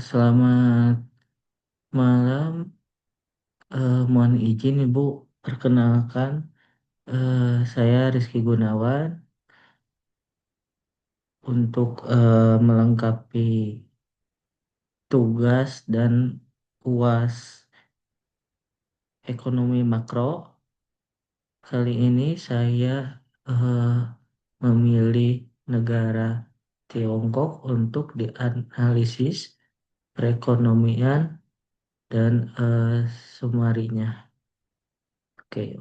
Selamat malam. Mohon izin Ibu, perkenalkan, saya Rizky Gunawan untuk melengkapi tugas dan UAS ekonomi makro. Kali ini saya eh, memilih negara Tiongkok untuk dianalisis perekonomian dan sumarinya. Oke,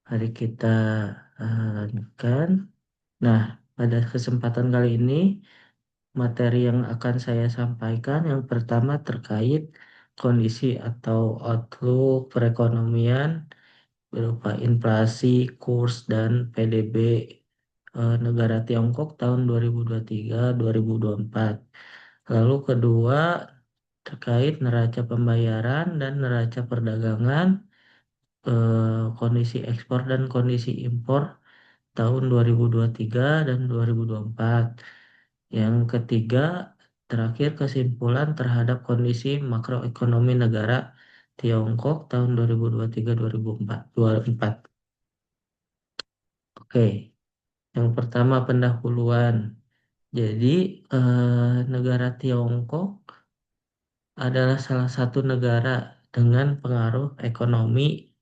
mari kita lanjutkan. Nah, pada kesempatan kali ini, materi yang akan saya sampaikan yang pertama terkait kondisi atau outlook perekonomian berupa inflasi, kurs, dan PDB negara Tiongkok tahun 2023-2024. Lalu kedua, terkait neraca pembayaran dan neraca perdagangan, kondisi ekspor dan kondisi impor tahun 2023 dan 2024. Yang ketiga, terakhir kesimpulan terhadap kondisi makroekonomi negara Tiongkok tahun 2023-2024. Oke, yang pertama pendahuluan. Jadi, negara Tiongkok adalah salah satu negara dengan pengaruh ekonomi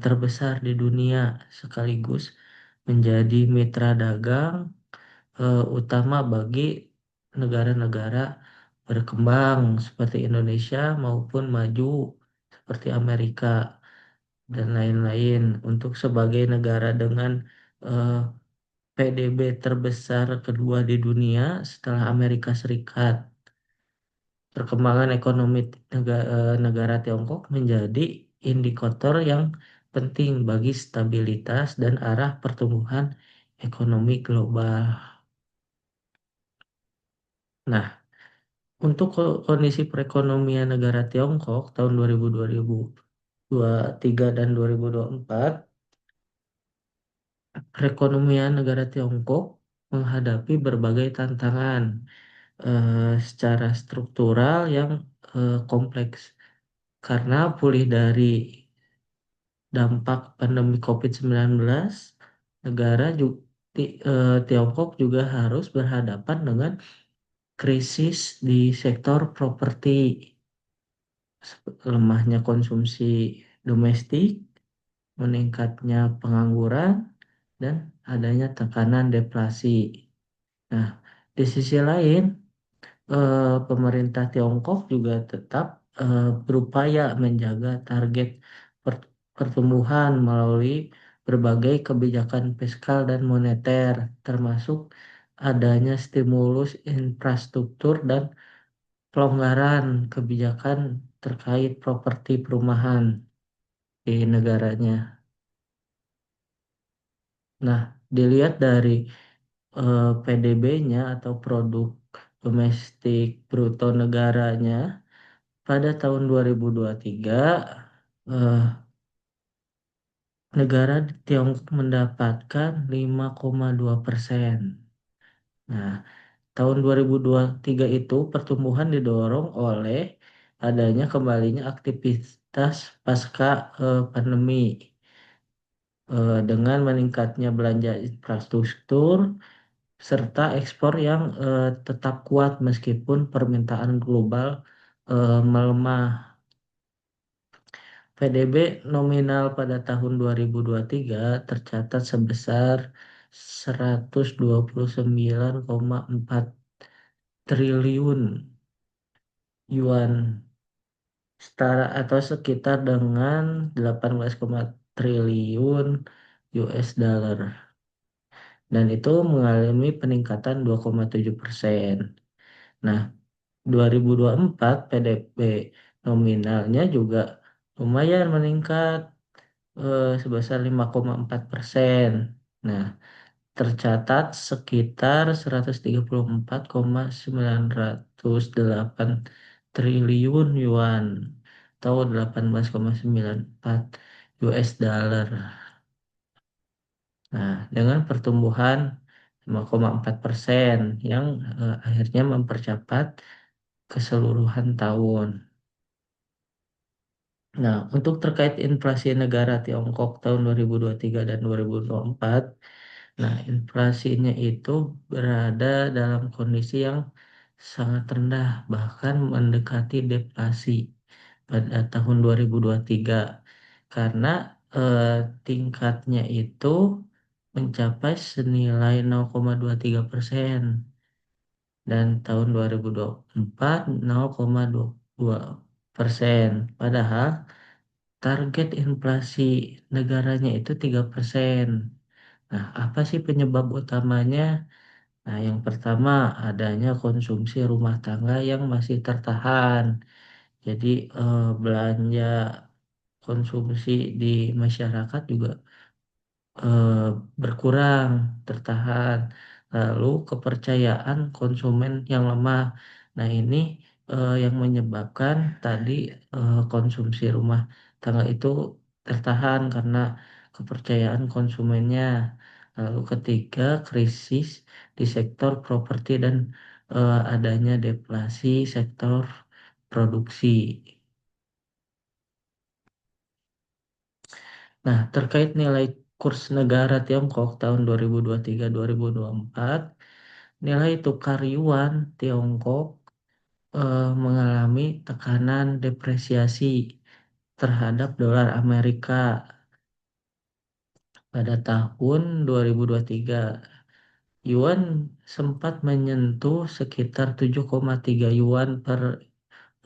terbesar di dunia sekaligus menjadi mitra dagang utama bagi negara-negara berkembang seperti Indonesia maupun maju seperti Amerika dan lain-lain. Untuk sebagai negara dengan eh, PDB terbesar kedua di dunia setelah Amerika Serikat, perkembangan ekonomi negara Tiongkok menjadi indikator yang penting bagi stabilitas dan arah pertumbuhan ekonomi global. Nah, untuk kondisi perekonomian negara Tiongkok tahun 2023 dan 2024, perekonomian negara Tiongkok menghadapi berbagai tantangan secara struktural yang kompleks karena pulih dari dampak pandemi COVID-19, negara juga Tiongkok juga harus berhadapan dengan krisis di sektor properti, lemahnya konsumsi domestik, meningkatnya pengangguran, dan adanya tekanan deflasi. Nah, di sisi lain, pemerintah Tiongkok juga tetap berupaya menjaga target pertumbuhan melalui berbagai kebijakan fiskal dan moneter, termasuk adanya stimulus infrastruktur dan pelonggaran kebijakan terkait properti perumahan di negaranya. Nah, dilihat dari PDB-nya atau produk domestik bruto negaranya pada tahun 2023, eh, negara Tiongkok mendapatkan 5,2%. Nah, tahun 2023 itu pertumbuhan didorong oleh adanya kembalinya aktivitas pasca pandemi, dengan meningkatnya belanja infrastruktur serta ekspor yang tetap kuat meskipun permintaan global melemah. PDB nominal pada tahun 2023 tercatat sebesar 129,4 triliun yuan, setara atau sekitar dengan 18, triliun US dollar, dan itu mengalami peningkatan 2,7%. Nah, 2024 PDB nominalnya juga lumayan meningkat sebesar 5,4%. Nah, tercatat sekitar 134,908 triliun yuan atau 18,94 US dollar. Nah, dengan pertumbuhan 5,4% yang akhirnya mempercepat keseluruhan tahun. Nah, untuk terkait inflasi negara Tiongkok tahun 2023 dan 2024, nah inflasinya itu berada dalam kondisi yang sangat rendah, bahkan mendekati deflasi pada tahun 2023 karena eh, tingkatnya itu mencapai senilai 0,23% dan tahun 2024 0,22%. Padahal target inflasi negaranya itu 3%. Nah, apa sih penyebab utamanya? Nah, yang pertama adanya konsumsi rumah tangga yang masih tertahan. Jadi belanja konsumsi di masyarakat juga eh, berkurang, tertahan. Lalu kepercayaan konsumen yang lemah. Nah, ini yang menyebabkan tadi konsumsi rumah tangga itu tertahan karena kepercayaan konsumennya. Lalu ketiga, krisis di sektor properti dan adanya deflasi sektor produksi. Nah, terkait nilai kurs negara Tiongkok tahun 2023-2024, nilai tukar yuan Tiongkok mengalami tekanan depresiasi terhadap dolar Amerika pada tahun 2023. Yuan sempat menyentuh sekitar 7,3 yuan per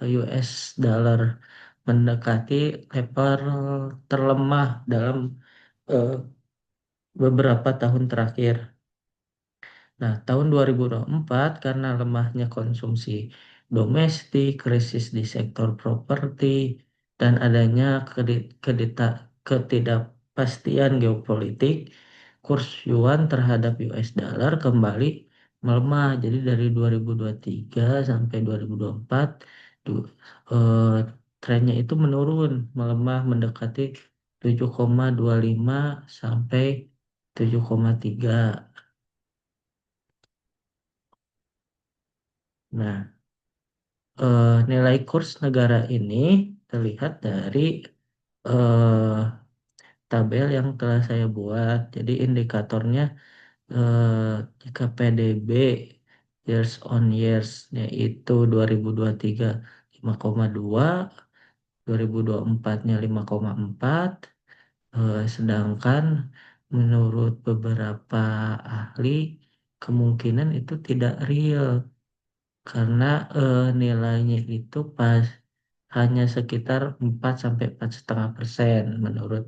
US dollar, mendekati level terlemah dalam eh, beberapa tahun terakhir. Nah, tahun 2024 karena lemahnya konsumsi domestik, krisis di sektor properti, dan adanya ketidakpastian geopolitik, kurs yuan terhadap US dollar kembali melemah. Jadi dari 2023 sampai 2024, du- eh, trennya itu menurun, melemah mendekati 7,25 sampai 7,3. Nah, nilai kurs negara ini terlihat dari eh, tabel yang telah saya buat. Jadi indikatornya eh, jika PDB years on years-nya itu 2023 5,2, 2024-nya 5,4, sedangkan menurut beberapa ahli kemungkinan itu tidak real karena nilainya itu pas hanya sekitar 4 sampai 4,5% menurut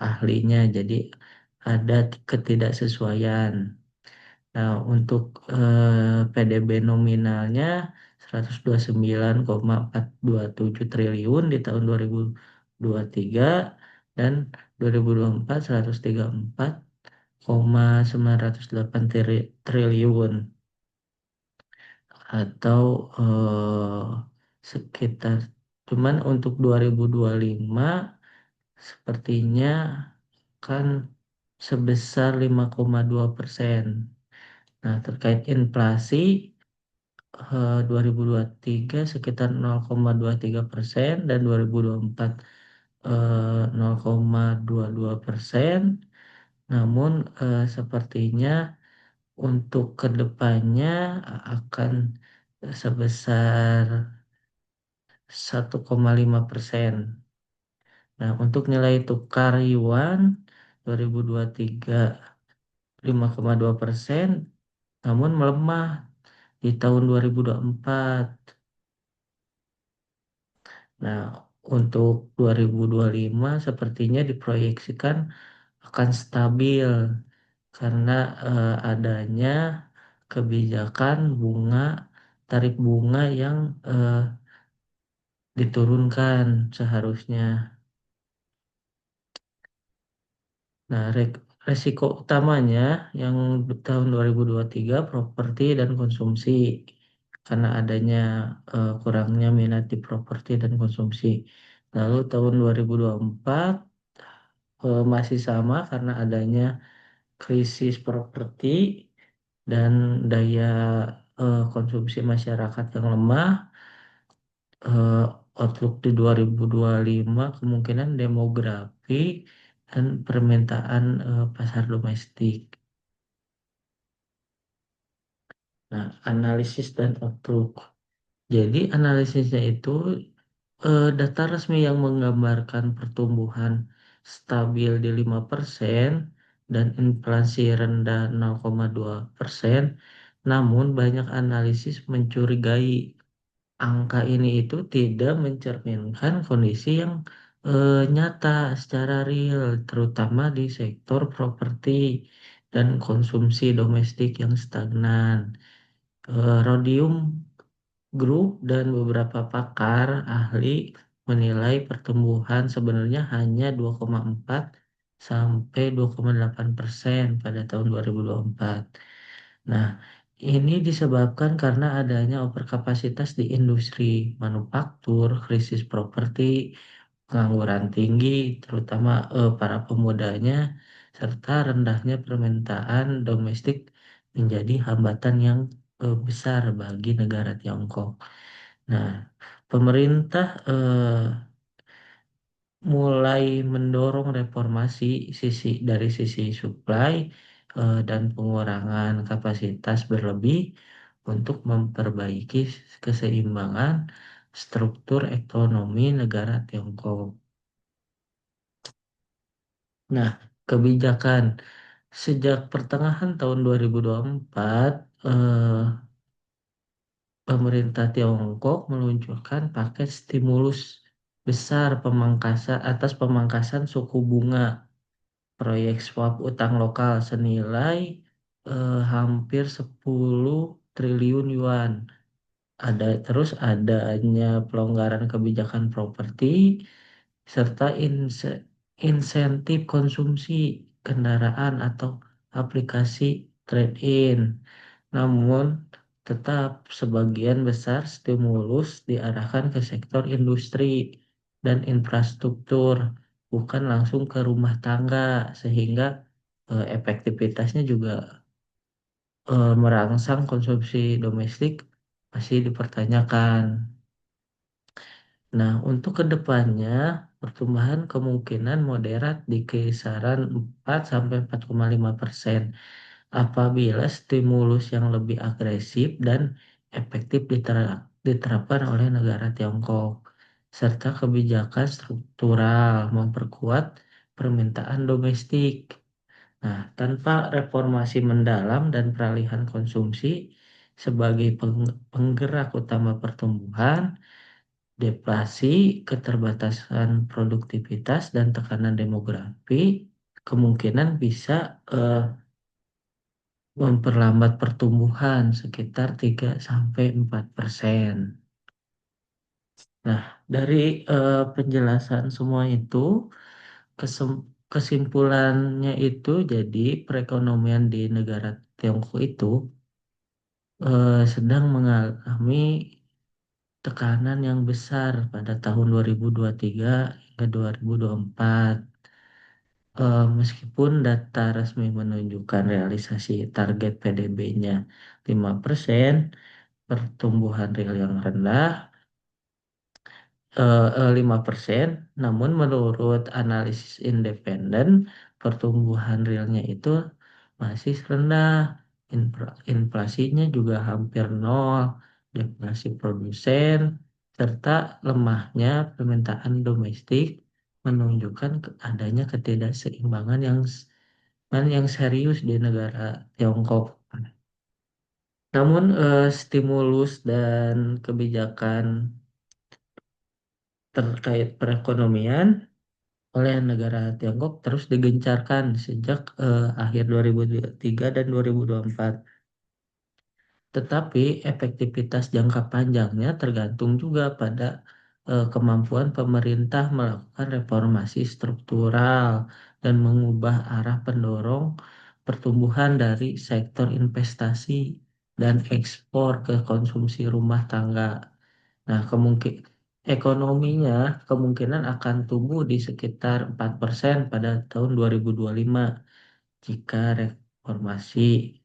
ahlinya. Jadi ada ketidaksesuaian. Nah, untuk PDB nominalnya 129,427 triliun di tahun 2023 dan 2024 134,908 triliun atau sekitar, cuman untuk 2025 sepertinya kan sebesar 5,2%. Nah, terkait inflasi 2023 sekitar 0,23% dan 2024 0,22%. Namun sepertinya untuk kedepannya akan sebesar 1,5%. Nah, untuk nilai tukar yuan 2023 5,2%, namun melemah di tahun 2024. Nah, untuk 2025 sepertinya diproyeksikan akan stabil karena adanya kebijakan tarif bunga yang diturunkan seharusnya. Nah, resiko utamanya yang tahun 2023 properti dan konsumsi karena adanya kurangnya minat di properti dan konsumsi. Lalu tahun 2024 masih sama karena adanya krisis properti dan daya konsumsi masyarakat yang lemah, eh, outlook di 2025 kemungkinan demografi dan permintaan pasar domestik. Nah, analisis dan outlook. Jadi analisisnya itu data resmi yang menggambarkan pertumbuhan stabil di 5% dan inflasi rendah 0,2%. Namun banyak analisis mencurigai angka ini itu tidak mencerminkan kondisi yang nyata secara real, terutama di sektor properti dan konsumsi domestik yang stagnan. Rhodium Group dan beberapa pakar ahli menilai pertumbuhan sebenarnya hanya 2,4 sampai 2,8% pada tahun 2024. Nah, ini disebabkan karena adanya overkapasitas di industri manufaktur, krisis properti, pengangguran tinggi, terutama para pemudanya, serta rendahnya permintaan domestik menjadi hambatan yang besar bagi negara Tiongkok. Nah, pemerintah mulai mendorong reformasi dari sisi supply dan pengurangan kapasitas berlebih untuk memperbaiki keseimbangan struktur ekonomi negara Tiongkok. Nah, kebijakan sejak pertengahan tahun 2024, eh, pemerintah Tiongkok meluncurkan paket stimulus besar pemangkasan suku bunga proyek swap utang lokal senilai hampir 10 triliun yuan. Adanya pelonggaran kebijakan properti serta insentif konsumsi kendaraan atau aplikasi trade-in. Namun, tetap sebagian besar stimulus diarahkan ke sektor industri dan infrastruktur, bukan langsung ke rumah tangga, sehingga efektivitasnya juga merangsang konsumsi domestik masih dipertanyakan. Nah, untuk kedepannya, pertumbuhan kemungkinan moderat di kisaran 4 sampai 4,5% apabila stimulus yang lebih agresif dan efektif diterapkan oleh negara Tiongkok, serta kebijakan struktural memperkuat permintaan domestik. Nah, tanpa reformasi mendalam dan peralihan konsumsi sebagai penggerak utama pertumbuhan, deflasi, keterbatasan produktivitas, dan tekanan demografi kemungkinan bisa eh, memperlambat pertumbuhan sekitar 3 sampai 4%. Nah, dari penjelasan semua itu, kesimpulannya itu jadi perekonomian di negara Tiongkok itu sedang mengalami tekanan yang besar pada tahun 2023 hingga 2024. Meskipun data resmi menunjukkan realisasi target PDB-nya 5%, pertumbuhan real yang rendah 5%, namun menurut analisis independen, pertumbuhan realnya itu masih rendah. Inflasinya juga hampir nol, deflasi produsen, serta lemahnya permintaan domestik menunjukkan adanya ketidakseimbangan yang serius di negara Tiongkok. Namun stimulus dan kebijakan terkait perekonomian oleh negara Tiongkok terus digencarkan sejak akhir 2023 dan 2024. Tetapi efektivitas jangka panjangnya tergantung juga pada kemampuan pemerintah melakukan reformasi struktural dan mengubah arah pendorong pertumbuhan dari sektor investasi dan ekspor ke konsumsi rumah tangga. Nah, ekonominya kemungkinan akan tumbuh di sekitar 4% pada tahun 2025 jika reformasi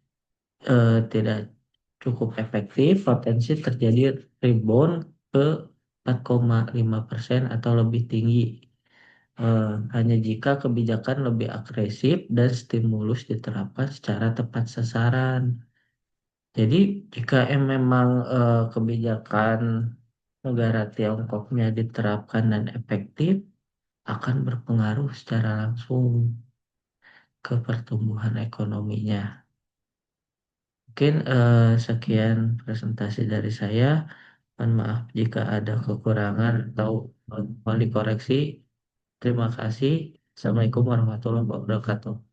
tidak cukup efektif, potensi terjadi rebound ke 4,5% atau lebih tinggi. Hanya jika kebijakan lebih agresif dan stimulus diterapkan secara tepat sasaran. Jadi jika memang kebijakan negara Tiongkoknya diterapkan dan efektif, akan berpengaruh secara langsung ke pertumbuhan ekonominya. Mungkin sekian presentasi dari saya. Mohon maaf jika ada kekurangan atau mohon dikoreksi. Terima kasih. Assalamualaikum warahmatullahi wabarakatuh.